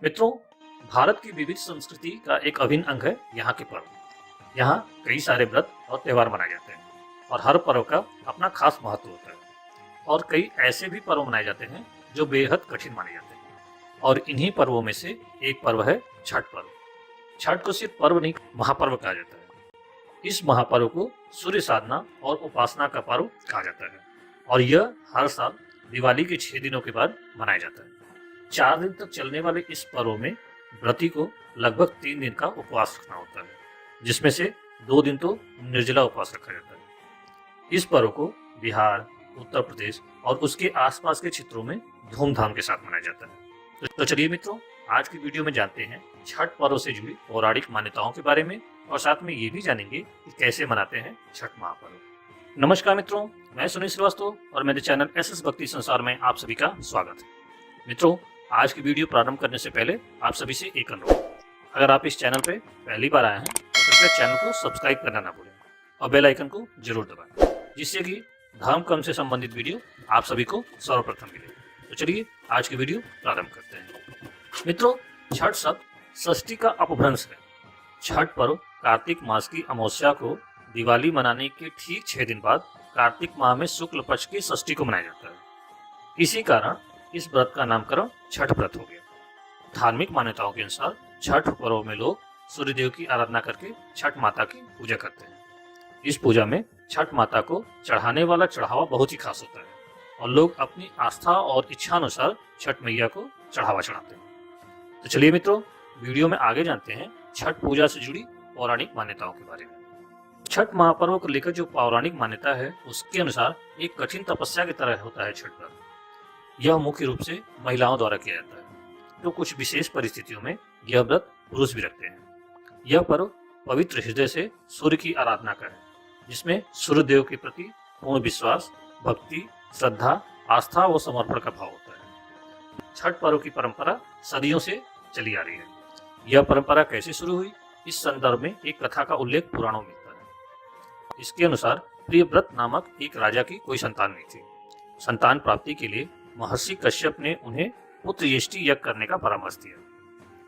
मित्रों, भारत की विविध संस्कृति का एक अभिन्न अंग है यहाँ के पर्व। यहाँ कई सारे व्रत और त्योहार मनाए जाते हैं और हर पर्व का अपना खास महत्व होता है। और कई ऐसे भी पर्व मनाए जाते हैं जो बेहद कठिन माने जाते हैं। और इन्हीं पर्वों में से एक पर्व है छठ पर्व। छठ को सिर्फ पर्व नहीं, महापर्व कहा जाता है। इस महापर्व को सूर्य साधना और उपासना का पर्व कहा जाता है और यह हर साल दिवाली के 6 दिनों के बाद मनाया जाता है। 4 दिन तक चलने वाले इस पर्व में व्रती को लगभग 3 दिन का उपवास रखना होता है, जिसमें से 2 दिन तो निर्जला उपवास रखा जाता है। इस पर्व को बिहार, उत्तर प्रदेश और उसके आसपास के क्षेत्रों में धूमधाम के साथ मनाया जाता है। तो चलिए मित्रों, आज की वीडियो में जानते हैं छठ पर्व से जुड़ी पौराणिक मान्यताओं के बारे में और साथ में ये भी जानेंगे कि कैसे मनाते हैं छठ महापर्व। नमस्कार मित्रों, मैं सुनील श्रीवास्तव और मेरे चैनल एसएस भक्ति संसार में आप सभी का स्वागत है। मित्रों, आज की वीडियो प्रारंभ करने से पहले आप सभी से एक अनुरोध, अगर आप इस चैनल पे पहली बार आए हैं तो कृपया चैनल को सब्सक्राइब करना ना भूलें और बेल आइकन को जरूर दबाएं, जिससे कि धर्म कर्म से संबंधित वीडियो आप सभी को सर्वप्रथम मिले। तो चलिए आज की वीडियो प्रारंभ करते हैं। मित्रों, छठ शब्द षष्ठी का अपभ्रंश है। छठ पर्व कार्तिक मास की अमावस्या को दिवाली मनाने के ठीक 6 दिन बाद कार्तिक माह में शुक्ल पक्ष की षष्ठी को मनाया जाता है। इसी कारण इस व्रत का नामकरण छठ व्रत हो गया। धार्मिक मान्यताओं के अनुसार छठ पर्व में लोग सूर्यदेव की आराधना करके छठ माता की पूजा करते हैं। इस पूजा में छठ माता को चढ़ाने वाला चढ़ावा बहुत ही खास होता है और लोग अपनी आस्था और इच्छा अनुसार छठ मैया को चढ़ावा चढ़ाते हैं। तो चलिए मित्रों, वीडियो में आगे जानते हैं छठ पूजा से जुड़ी पौराणिक मान्यताओं के बारे में। छठ महापर्व को लेकर जो पौराणिक मान्यता है उसके अनुसार एक कठिन तपस्या की तरह होता है छठ पर्व। यह मुख्य रूप से महिलाओं द्वारा किया जाता है, तो कुछ विशेष परिस्थितियों में यह व्रत पुरुष भी रखते हैं। यह पर्व पवित्र हृदय से सूर्य की आराधना का है, जिसमें सूर्यदेव के प्रति पूर्ण विश्वास, भक्ति, श्रद्धा, आस्था व समर्पण का भाव होता है। छठ पर्व की परंपरा सदियों से चली आ रही है। यह परंपरा कैसे शुरू हुई, इस संदर्भ में एक कथा का उल्लेख पुराणों में मिलता है। इसके अनुसार प्रियव्रत नामक एक राजा की कोई संतान नहीं थी। संतान प्राप्ति के लिए महर्षि कश्यप ने उन्हें पुत्र यष्टि यज्ञ करने का परामर्श दिया।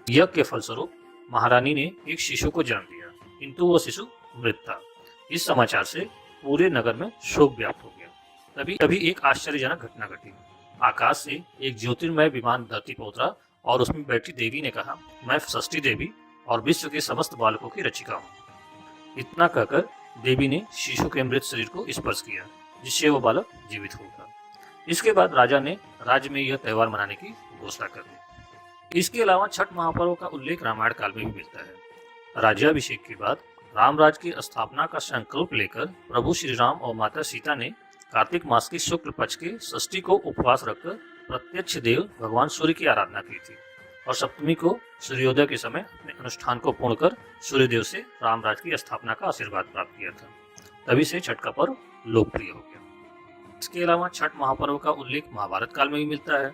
यज्ञ के फलस्वरूप महारानी ने एक शिशु को जन्म दिया, किंतु वह शिशु मृत था। इस समाचार से पूरे नगर में शोक व्याप्त हो गया। तभी एक आश्चर्यजनक घटना घटी। आकाश से एक ज्योतिर्मय विमान धरती पर उतरा और उसमें बैठी देवी ने कहा, मैं षष्ठी देवी और विश्व के समस्त बालकों की रचिका हूँ। इतना कहकर देवी ने शिशु के मृत शरीर को स्पर्श किया, जिससे वह बालक जीवित हो गया। इसके बाद राजा ने राज्य में यह त्योहार मनाने की घोषणा कर दी। इसके अलावा छठ महापर्व का उल्लेख रामायण काल में भी मिलता है। राज्याभिषेक के बाद रामराज की स्थापना का संकल्प लेकर प्रभु श्री राम और माता सीता ने कार्तिक मास की शुक्ल पक्ष के षष्ठी को उपवास रखकर प्रत्यक्ष देव भगवान सूर्य की आराधना की थी और सप्तमी को सूर्योदय के समय अपने अनुष्ठान को पूर्ण कर सूर्यदेव से रामराज की स्थापना का आशीर्वाद प्राप्त किया था। तभी से छठ का पर्व लोकप्रिय हो गया। इसके अलावा छठ महापर्व का उल्लेख महाभारत काल में भी मिलता है।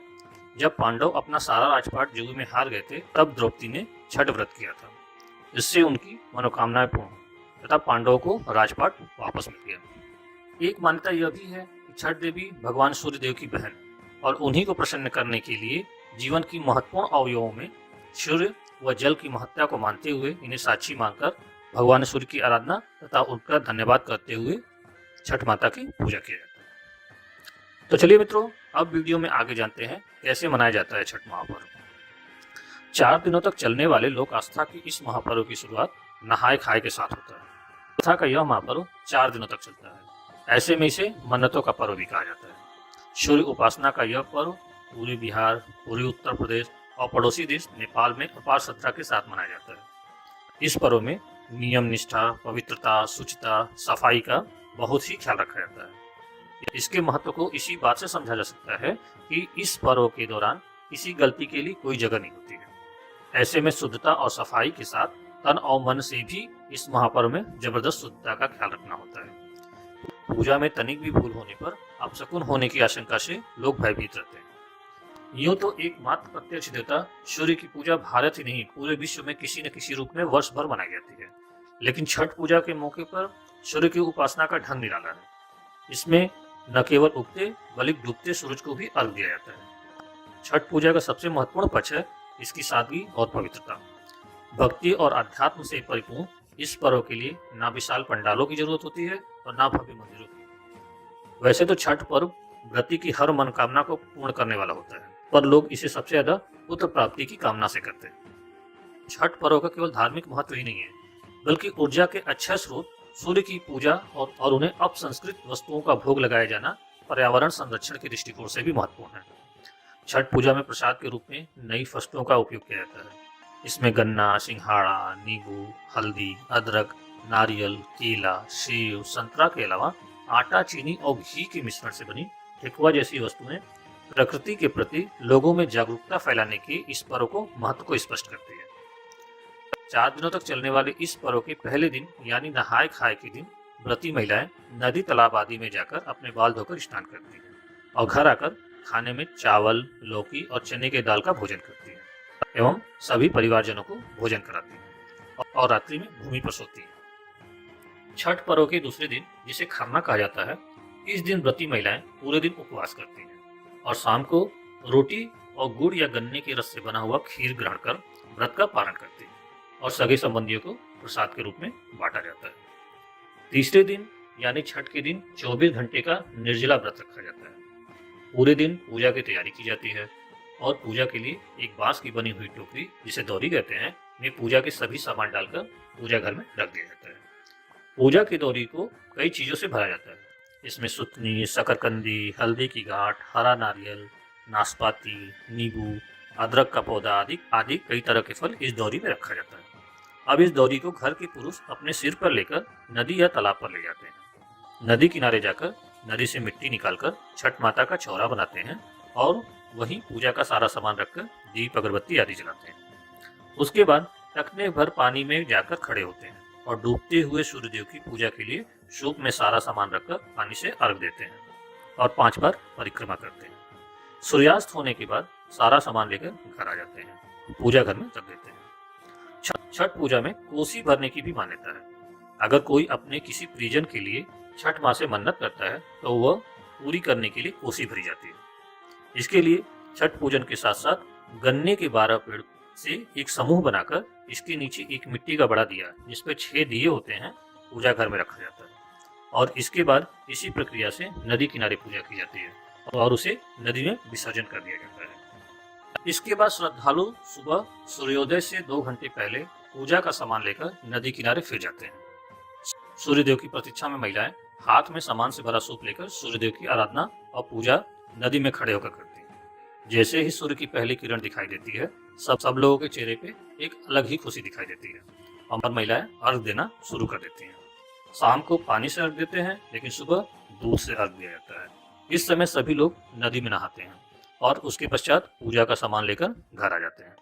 जब पांडव अपना सारा राजपाट युद्ध में हार गए थे, तब द्रौपदी ने छठ व्रत किया था। इससे उनकी मनोकामनाएं पूर्ण हुई तथा पांडवों को राजपाट वापस मिल गया। एक मान्यता यह भी है कि छठ देवी भगवान सूर्यदेव की बहन और उन्हीं को प्रसन्न करने के लिए जीवन की महत्वपूर्ण अवयवों में सूर्य व जल की महत्ता को मानते हुए इन्हें साक्षी मानकर भगवान सूर्य की आराधना तथा उनका धन्यवाद करते हुए छठ माता की पूजा किया जाता है। तो चलिए मित्रों, अब वीडियो में आगे जानते हैं कैसे मनाया जाता है छठ महापर्व। 4 दिनों तक चलने वाले लोक आस्था की इस महापर्व की शुरुआत नहाए खाए के साथ होता है तथा का यह महापर्व 4 दिनों तक चलता है। ऐसे में इसे मन्नतों का पर्व भी कहा जाता है। सूर्य उपासना का यह पर्व पूरे बिहार, पूरे उत्तर प्रदेश और पड़ोसी देश नेपाल में अपार श्रद्धा के साथ मनाया जाता है। इस पर्व में नियम निष्ठा, पवित्रता, शुचिता, सफाई का बहुत ही ख्याल रखा जाता है। इसके महत्व को इसी बात से समझा जा सकता है कि इस पर्व के दौरान किसी गलती के लिए कोई जगह नहीं होती है। ऐसे में शुद्धता और सफाई के साथ तन और मन से भी इस महापर्व में जबरदस्त शुद्धता का ख्याल रखना होता है। पूजा में तनिक भी भूल होने पर अपशकुन होने की आशंका से लोग भयभीत रहते हैं। यूं तो एकमात्र प्रत्यक्ष देवता सूर्य की पूजा भारत ही नहीं, पूरे विश्व में किसी न किसी रूप में वर्ष भर मनाई जाती है। लेकिन छठ पूजा के मौके पर सूर्य की उपासना का ढंग निराला है। इसमें न केवल उगते बल्कि डूबते सूरज को भी अर्घ दिया जाता है। छठ पूजा का सबसे महत्वपूर्ण पक्ष है इसकी सादगी और पवित्रता। भक्ति और अध्यात्म से परिपूर्ण इस पर्व के लिए ना विशाल पंडालों की जरूरत होती है और ना भव्य मंदिरों की। वैसे तो छठ पर्व व्रती की हर मनोकामना को पूर्ण करने वाला होता है, पर लोग इसे सबसे ज्यादा पुत्र प्राप्ति की कामना से करते हैं। छठ पर्व का केवल धार्मिक महत्व ही नहीं है, बल्कि ऊर्जा के अच्छे स्रोत, सूर्य की पूजा और उन्हें अपसंस्कृत वस्तुओं का भोग लगाया जाना पर्यावरण संरक्षण के दृष्टिकोण से भी महत्वपूर्ण है। छठ पूजा में प्रसाद के रूप में नई फसलों का उपयोग किया जाता है। इसमें गन्ना, सिंघाड़ा, नींबू, हल्दी, अदरक, नारियल, केला, सेव, संतरा के अलावा आटा, चीनी और घी के मिश्रण से बनी ठेकुआ जैसी वस्तुएं प्रकृति के प्रति लोगों में जागरूकता फैलाने के इस पर्व को महत्व को स्पष्ट करती है। 4 दिनों तक चलने वाले इस पर्व के पहले दिन यानी नहाय खाए के दिन व्रती महिलाएं नदी, तालाब आदि में जाकर अपने बाल धोकर स्नान करती हैं और घर आकर खाने में चावल, लौकी और चने के दाल का भोजन करती हैं एवं सभी परिवारजनों को भोजन कराती हैं और रात्रि में भूमि पर सोती हैं। छठ पर्व के दूसरे दिन, जिसे खरना कहा जाता है, इस दिन व्रती महिलाएं पूरे दिन उपवास करती हैं और शाम को रोटी और गुड़ या गन्ने के रस से बना हुआ खीर ग्रहण कर व्रत का पालन करती हैं और सगे संबंधियों को प्रसाद के रूप में बांटा जाता है। तीसरे दिन यानी छठ के दिन 24 घंटे का निर्जला व्रत रखा जाता है। पूरे दिन पूजा की तैयारी की जाती है और पूजा के लिए एक बांस की बनी हुई टोकरी, जिसे दौरी कहते हैं, में पूजा के सभी सामान डालकर पूजा घर में रख दिया जाता है। पूजा की दौरी को कई चीजों से भरा जाता है। इसमें सुतनी, शकरकंदी, हल्दी की गांठ, हरा नारियल, नाशपाती, नींबू, अदरक का पौधा आदि कई तरह के फल इस दौरी में रखा जाता है। अब इस दौरी को घर के पुरुष अपने सिर पर लेकर नदी या तालाब पर ले जाते हैं। नदी किनारे जाकर नदी से मिट्टी निकालकर छठ माता का चौरा बनाते हैं और वहीं पूजा का सारा सामान रखकर दीप, अगरबत्ती आदि जलाते हैं। उसके बाद टखने भर पानी में जाकर खड़े होते हैं और डूबते हुए सूर्यदेव की पूजा के लिए सूप में सारा सामान रखकर पानी से अर्घ देते हैं और 5 बार परिक्रमा करते हैं। सूर्यास्त होने के बाद सारा सामान लेकर घर आ जाते हैं, पूजा घर में रख देते हैं। छठ पूजा में कोसी भरने की भी मान्यता है। अगर कोई अपने किसी परिजन के लिए छठ माँ से मन्नत करता है तो वह पूरी करने के लिए कोसी भरी जाती है। इसके लिए छठ पूजन के साथ साथ गन्ने के 12 पेड़ से एक समूह बनाकर इसके नीचे एक मिट्टी का बड़ा दिया, जिसपे 6 दिए होते हैं, पूजा घर में रखा जाता है और इसके बाद इसी प्रक्रिया से नदी किनारे पूजा की जाती है और उसे नदी में विसर्जन कर दिया जाता है। इसके बाद श्रद्धालु सुबह सूर्योदय से 2 घंटे पहले पूजा का सामान लेकर नदी किनारे फिर जाते हैं। सूर्यदेव की प्रतीक्षा में महिलाएं हाथ में सामान से भरा सूप लेकर सूर्यदेव की आराधना और पूजा नदी में खड़े होकर करती हैं। जैसे ही सूर्य की पहली किरण दिखाई देती है, सब लोगों के चेहरे पे एक अलग ही खुशी दिखाई देती है और महिलाएं अर्घ देना शुरू कर देती हैं। शाम को पानी से अर्घ देते हैं, लेकिन सुबह दूध से अर्घ दिया जाता है। इस समय सभी लोग नदी में नहाते हैं और उसके पश्चात पूजा का सामान लेकर घर आ जाते हैं।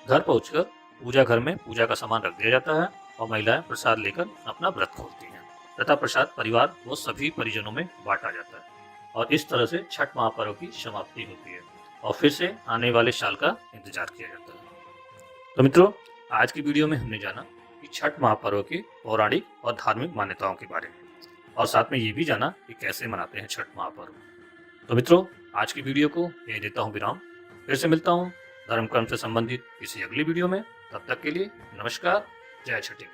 घर पहुंचकर पूजा घर में पूजा का सामान रख दिया जाता है और महिलाएं प्रसाद लेकर अपना व्रत खोलती हैं तथा प्रसाद परिवार व सभी परिजनों में बांटा जाता है और इस तरह से छठ महापर्व की समाप्ति होती है और फिर से आने वाले साल का इंतजार किया जाता है। तो मित्रों, आज की वीडियो में हमने जाना कि छठ महापर्व के पौराणिक और धार्मिक मान्यताओं के बारे में और साथ में ये भी जाना कि कैसे मनाते हैं छठ महापर्व। तो मित्रों, आज की वीडियो को यही देता हूँ विराम। फिर से मिलता हूँ धर्म कर्म से संबंधित किसी अगली वीडियो में। तब तक के लिए नमस्कार। जय छठी।